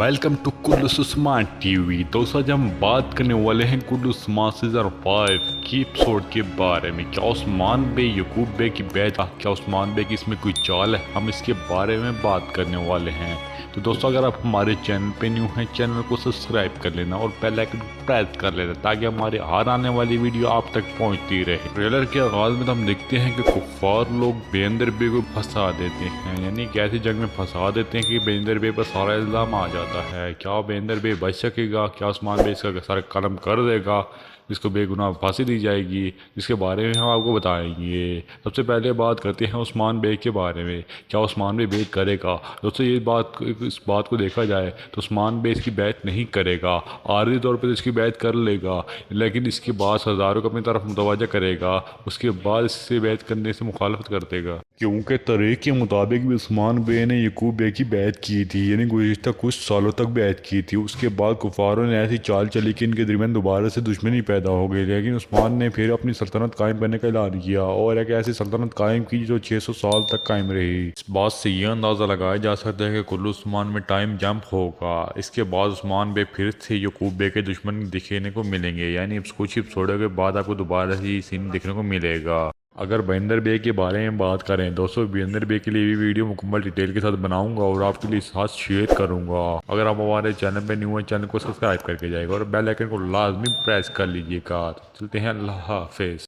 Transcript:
Welcome to कुल्लूस Usman TV. दोस्तों आज हम बात करने वाले हैं कुल्लूस उस्मान सीजन 5 की एपिसोड के बारे में। क्या उस्मान बे यकूब बे की बैत, क्या उस्मान बे की इसमें कोई चाल है, हम इसके बारे में बात करने वाले हैं। तो दोस्तों अगर आप हमारे चैनल पे न्यू हैं, चैनल को सब्सक्राइब कर लेना और बेल आइकन प्रेस कर लेना ताकि हमारे हर आने वाली वीडियो आप तक पहुंचती रहे। ट्रेलर के आगाज में तो हम देखते हैं कि कुफ्फार लोग बेंदर बे को फंसा देते हैं, यानी कि ऐसी जंग में फंसा देते हैं कि बेंदर बे पर सारा इल्ज़ाम आ जाता है। क्या बेंदर बे बच सकेगा, क्या उस्मान बे इसका सारा कलम कर देगा, जिसको बेगुनाह फांसी दी जाएगी, जिसके बारे में हम आपको बताएंगे। सबसे पहले बात करते हैं उस्मान बे के बारे में। क्या उस्मान बे बैत करेगा? दोस्तों इस बात को देखा जाए तो उस्मान बे इसकी बैत नहीं करेगा। आर्जी तौर पर तो इसकी बैत कर लेगा, लेकिन इसके बाद सरदारों को अपनी तरफ मुतवज्जह करेगा, उसके बाद इससे बैत करने से मुखालफत कर देगा। क्योंकि तरीक़ के मुताबिक भी उस्मान बे ने यकूब बे की बैत की थी, यानी गुज़िश्ता कुछ सालों तक बैत की थी। उसके बाद कुफारों ने ऐसी चाल चली कि इनके दरमियान दोबारा से दुश्मनी पैदा हो गई, लेकिन उस्मान ने फिर अपनी सल्तनत कायम करने का ऐलान किया और एक ऐसी सल्तनत कायम की जो 600 साल तक कायम रही। इस बात से यह अंदाज़ा लगाया जा सकता है कि कुल्लू उस्मान में टाइम जंप होगा। इसके बाद उस्मान बे फिर से यकूब बे के दुश्मन दिखने को मिलेंगे, यानी कुछ एपिसोडों के बाद आपको दोबारा से ये सीन देखने को मिलेगा। अगर बेंदर बे के बारे में बात करें दोस्तों, बेंदर बे के लिए भी वीडियो मुकम्मल डिटेल के साथ बनाऊंगा और आपके लिए साथ शेयर करूंगा। अगर आप हमारे चैनल पे न्यू हैं, चैनल को सब्सक्राइब करके जाएगा और बेल आइकन को लाजमी प्रेस कर लीजिएगा। चलते हैं, अल्लाह हाफिज़।